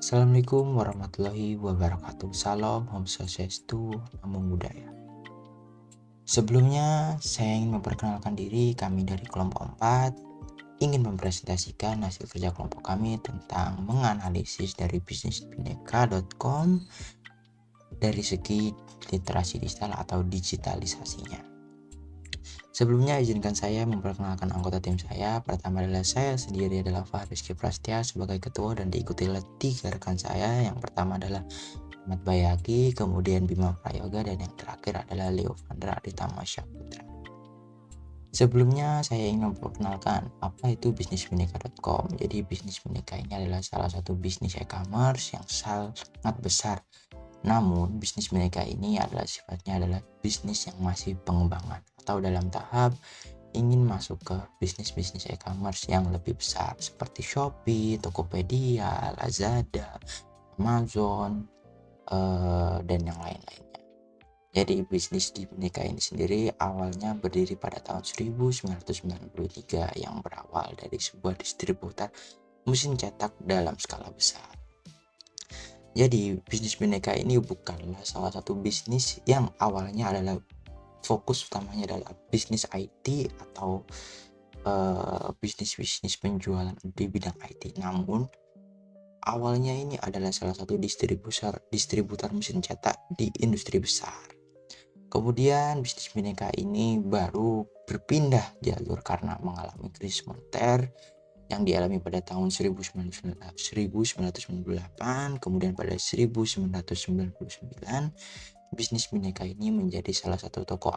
Assalamualaikum warahmatullahi wabarakatuh. Salam, Om Swastiastu, Namo Buddhaya. Sebelumnya, saya ingin memperkenalkan diri. Kami dari kelompok 4 ingin mempresentasikan hasil kerja kelompok kami tentang menganalisis dari bisnisbineka.com dari segi literasi digital atau digitalisasinya. Sebelumnya izinkan saya memperkenalkan anggota tim saya. Pertama adalah saya sendiri adalah Fahrizky Prastya sebagai ketua dan diikuti oleh 3 rekan saya. Yang pertama adalah Ahmad Bayaki, kemudian Bima Prayoga, dan yang terakhir adalah Leo Vandra Aditama Syaputra. Sebelumnya saya ingin memperkenalkan apa itu bisnisbineka.com. Jadi bisnis bineka ini adalah salah satu bisnis e-commerce yang sangat besar. Namun bisnis bineka ini adalah sifatnya adalah bisnis yang masih pengembangan atau dalam tahap ingin masuk ke bisnis-bisnis e-commerce yang lebih besar seperti Shopee, Tokopedia, Lazada, Amazon, dan yang lain-lainnya. Jadi bisnis di Bineka ini sendiri awalnya berdiri pada tahun 1993 yang berawal dari sebuah distributor mesin cetak dalam skala besar. Jadi bisnis Bineka ini bukanlah salah satu bisnis yang awalnya adalah fokus utamanya adalah bisnis IT atau bisnis penjualan di bidang IT. Namun awalnya ini adalah salah satu distributor mesin cetak di industri besar. Kemudian bisnis Bineka ini baru berpindah jalur karena mengalami krisis moneter yang dialami pada tahun 1998, kemudian pada 1999 bisnis Bineka ini menjadi salah satu toko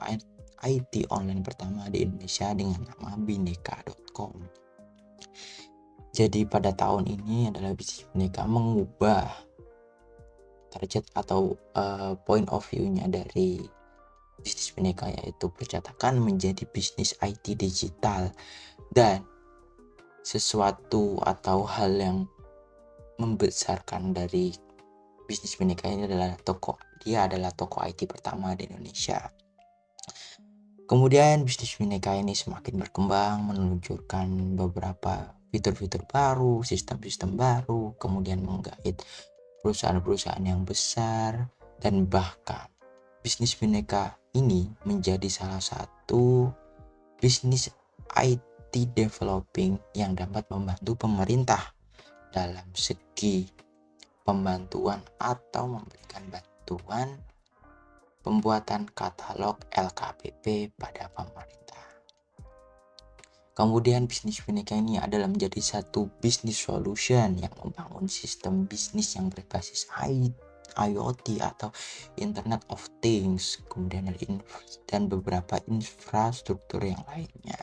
IT online pertama di Indonesia dengan nama bineka.com. Jadi pada tahun ini adalah bisnis Bineka mengubah target atau point of view-nya dari bisnis Bineka yaitu percetakan menjadi bisnis IT digital, dan sesuatu atau hal yang membesarkan dari bisnis Bineka ini adalah dia adalah toko IT pertama di Indonesia. Kemudian bisnis Bineka ini semakin berkembang meluncurkan beberapa fitur-fitur baru, sistem-sistem baru, kemudian menggait perusahaan-perusahaan yang besar, dan bahkan bisnis Bineka ini menjadi salah satu bisnis IT developing yang dapat membantu pemerintah dalam segi pembantuan atau memberikan bantuan pembuatan katalog LKPP pada pemerintah. Kemudian bisnis Bineka ini adalah menjadi satu bisnis solution yang membangun sistem bisnis yang berbasis IoT atau Internet of Things, kemudian dan beberapa infrastruktur yang lainnya.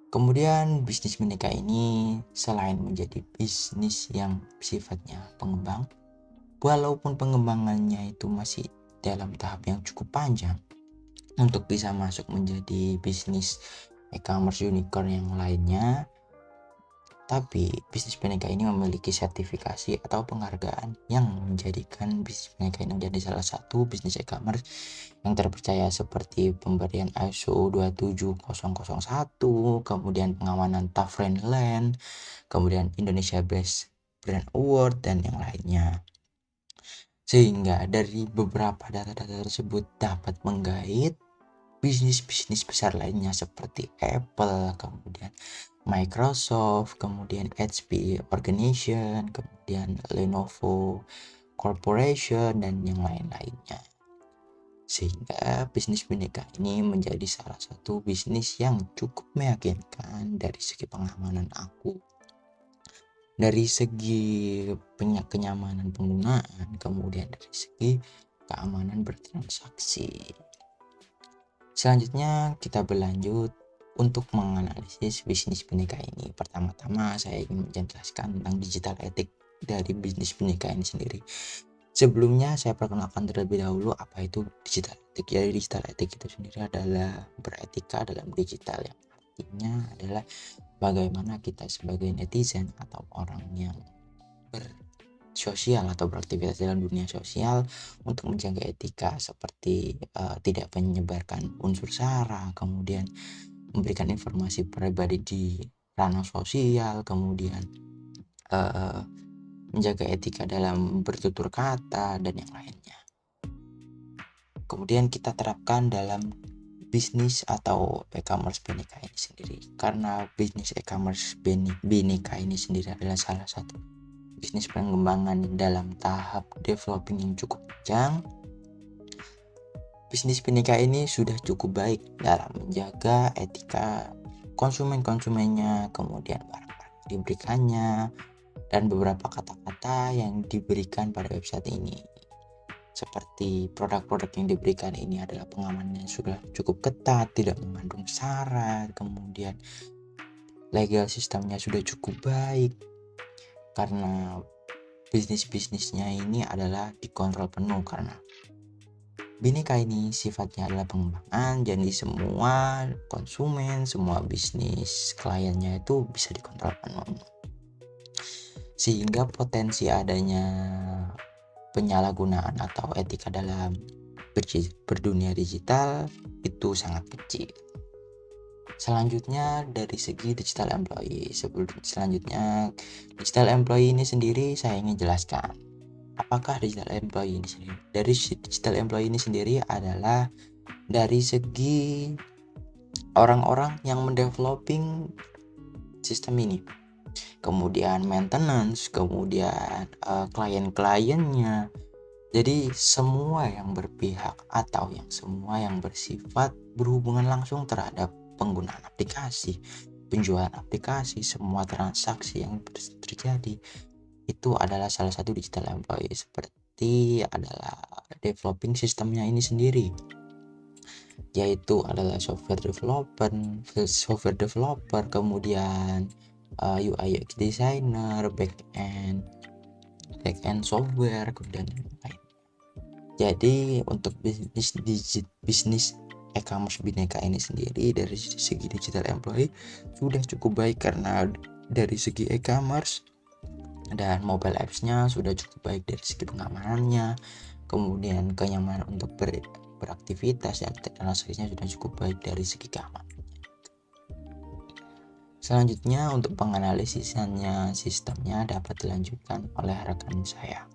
Kemudian bisnis Bineka ini selain menjadi bisnis yang sifatnya pengembang, walaupun pengembangannya itu masih dalam tahap yang cukup panjang untuk bisa masuk menjadi bisnis e-commerce unicorn yang lainnya, tapi bisnis Bineka ini memiliki sertifikasi atau penghargaan yang menjadikan bisnis Bineka ini menjadi salah satu bisnis e-commerce yang terpercaya seperti pemberian ISO 27001, kemudian pengamanan Tough Land, kemudian Indonesia Best Brand Award, dan yang lainnya. Sehingga dari beberapa data-data tersebut dapat menggait bisnis-bisnis besar lainnya seperti Apple, kemudian Microsoft, kemudian HP Organization, kemudian Lenovo Corporation, dan yang lain-lainnya. Sehingga bisnis Bineka ini menjadi salah satu bisnis yang cukup meyakinkan dari segi pengamanan aku, dari segi kenyamanan penggunaan, kemudian dari segi keamanan bertransaksi. Selanjutnya kita berlanjut untuk menganalisis bisnis Bineka ini. Pertama-tama saya ingin menjelaskan tentang digital etik dari bisnis Bineka ini sendiri. Sebelumnya saya perkenalkan terlebih dahulu apa itu digital etik. Jadi digital etik itu sendiri adalah beretika dalam digital, yang artinya adalah bagaimana kita sebagai netizen atau orang yang bersosial atau beraktivitas dalam dunia sosial untuk menjaga etika seperti tidak menyebarkan unsur sara, kemudian memberikan informasi pribadi di ranah sosial, kemudian menjaga etika dalam bertutur kata, dan yang lainnya. Kemudian kita terapkan dalam bisnis atau e-commerce Bhinneka ini sendiri. Karena bisnis e-commerce Bhinneka ini sendiri adalah salah satu bisnis pengembangan dalam tahap developing yang cukup panjang. Bisnis Bhinneka ini sudah cukup baik dalam menjaga etika konsumennya, kemudian barang-barang diberikannya, dan beberapa kata-kata yang diberikan pada website ini. Seperti produk-produk yang diberikan ini adalah pengamanannya sudah cukup ketat, tidak mengandung syarat, kemudian legal sistemnya sudah cukup baik, karena bisnisnya ini adalah dikontrol penuh. Karena Bhinneka ini sifatnya adalah pengembangan, jadi semua konsumen, semua bisnis kliennya itu bisa dikontrol penuh, sehingga potensi adanya penyalahgunaan atau etika dalam berdunia digital itu sangat kecil. Selanjutnya dari segi digital employee. Selanjutnya digital employee ini sendiri saya ingin jelaskan. Apakah digital employee ini sendiri? Dari digital employee ini sendiri adalah dari segi orang-orang yang mendeveloping sistem ini, kemudian maintenance, kemudian klien-kliennya. Jadi semua yang berpihak atau semua yang bersifat berhubungan langsung terhadap penggunaan aplikasi, penjualan aplikasi, semua transaksi yang terjadi itu adalah salah satu digital employee, seperti adalah developing sistemnya ini sendiri, yaitu adalah software developer, kemudian UI UX designer, back-end software, kemudian lain. Jadi untuk bisnis e-commerce Bhinneka ini sendiri dari segi digital employee sudah cukup baik, karena dari segi e-commerce dan mobile apps-nya sudah cukup baik dari segi pengamanannya, kemudian kenyamanan untuk beraktivitas dan transaksinya sudah cukup baik dari segi keamanan. Selanjutnya untuk penganalisisannya sistemnya dapat dilanjutkan oleh rekan saya.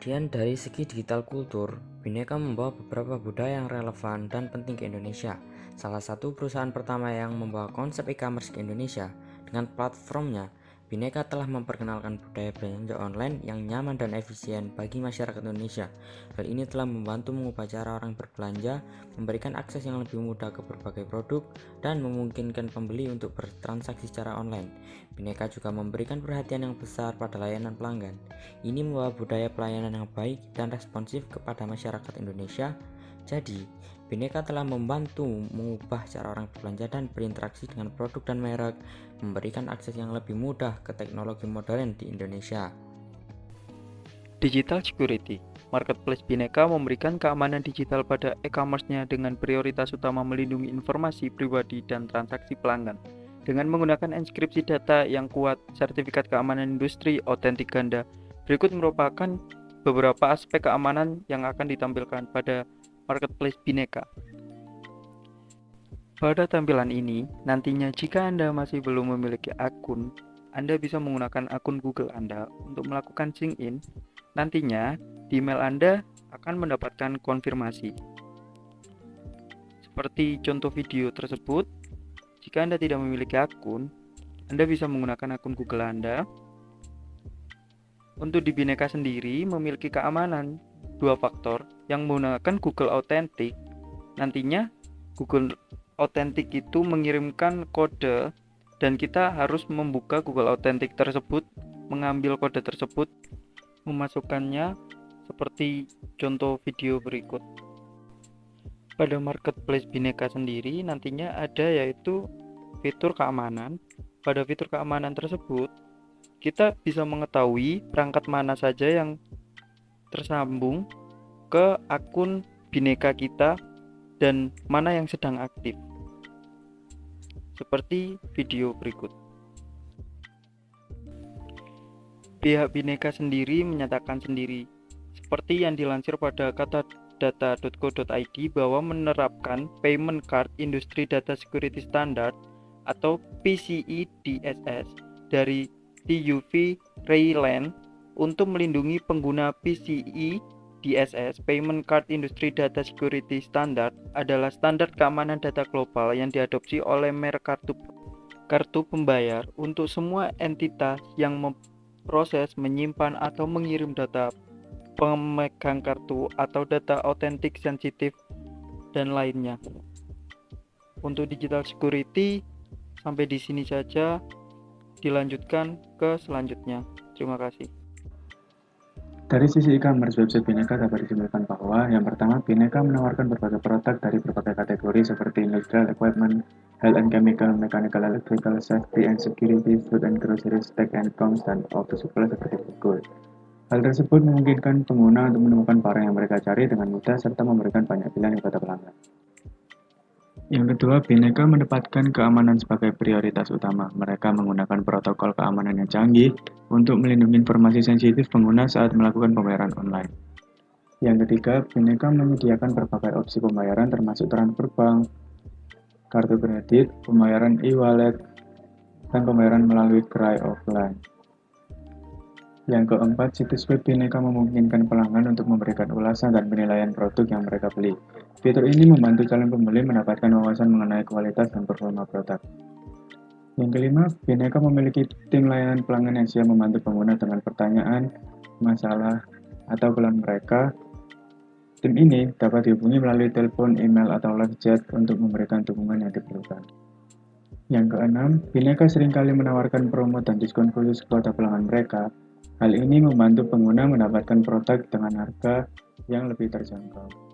Kemudian dari segi digital kultur, Bhinneka membawa beberapa budaya yang relevan dan penting ke Indonesia. Salah satu perusahaan pertama yang membawa konsep e-commerce ke Indonesia dengan platformnya, Bhinneka telah memperkenalkan budaya belanja online yang nyaman dan efisien bagi masyarakat Indonesia. Hal ini telah membantu mengubah cara orang berbelanja, memberikan akses yang lebih mudah ke berbagai produk, dan memungkinkan pembeli untuk bertransaksi secara online. Bhinneka juga memberikan perhatian yang besar pada layanan pelanggan. Ini membawa budaya pelayanan yang baik dan responsif kepada masyarakat Indonesia. Jadi, Bhinneka telah membantu mengubah cara orang berbelanja dan berinteraksi dengan produk dan merek, memberikan akses yang lebih mudah ke teknologi modern di Indonesia. Digital Security. Marketplace Bhinneka memberikan keamanan digital pada e-commerce-nya dengan prioritas utama melindungi informasi pribadi dan transaksi pelanggan. Dengan menggunakan enkripsi data yang kuat, sertifikat keamanan industri otentik ganda, berikut merupakan beberapa aspek keamanan yang akan ditampilkan pada Marketplace Bhinneka. Pada tampilan ini, nantinya jika Anda masih belum memiliki akun, Anda bisa menggunakan akun Google Anda untuk melakukan sign in. Nantinya, di email Anda akan mendapatkan konfirmasi. Seperti contoh video tersebut, jika Anda tidak memiliki akun, Anda bisa menggunakan akun Google Anda. Untuk di Bhinneka sendiri memiliki keamanan 2 faktor yang menggunakan Google Authentic. Nantinya Google Authentic itu mengirimkan kode dan kita harus membuka Google Authentic tersebut, mengambil kode tersebut, memasukkannya seperti contoh video berikut. Pada Marketplace Bhinneka sendiri nantinya ada yaitu fitur keamanan. Pada fitur keamanan tersebut kita bisa mengetahui perangkat mana saja yang tersambung ke akun Bhinneka kita dan mana yang sedang aktif. Seperti video berikut. Pihak Bhinneka sendiri menyatakan sendiri, seperti yang dilansir pada katadata.co.id, bahwa menerapkan Payment Card Industry Data Security Standard atau PCI DSS dari anti-UV ray lens untuk melindungi pengguna PCI DSS Payment Card Industry Data Security Standard adalah standar keamanan data global yang diadopsi oleh merek kartu pembayar untuk semua entitas yang memproses, menyimpan, atau mengirim data pemegang kartu atau data otentik sensitif dan lainnya. Untuk digital security sampai di sini saja, dilanjutkan ke selanjutnya. Terima kasih. Dari sisi e-commerce, website Bhinneka dapat disimpulkan bahwa yang pertama, Bhinneka menawarkan berbagai produk dari berbagai kategori seperti industrial equipment, health and chemical, mechanical, electrical, safety and security, food and groceries, tech and comms, dan auto supply seperti Google. Hal tersebut memungkinkan pengguna untuk menemukan barang yang mereka cari dengan mudah serta memberikan banyak pilihan kepada pelanggan. Yang kedua, Bhinneka menempatkan keamanan sebagai prioritas utama. Mereka menggunakan protokol keamanan yang canggih untuk melindungi informasi sensitif pengguna saat melakukan pembayaran online. Yang ketiga, Bhinneka menyediakan berbagai opsi pembayaran termasuk transfer bank, kartu kredit, pembayaran e-wallet, dan pembayaran melalui gerai offline. Yang keempat, situs web Bhinneka memungkinkan pelanggan untuk memberikan ulasan dan penilaian produk yang mereka beli. Fitur ini membantu calon pembeli mendapatkan wawasan mengenai kualitas dan performa produk. Yang kelima, Bhinneka memiliki tim layanan pelanggan yang siap membantu pengguna dengan pertanyaan, masalah, atau keluhan mereka. Tim ini dapat dihubungi melalui telepon, email, atau live chat untuk memberikan dukungan yang diperlukan. Yang keenam, Bhinneka seringkali menawarkan promo dan diskon khusus kepada pelanggan mereka. Hal ini membantu pengguna mendapatkan produk dengan harga yang lebih terjangkau.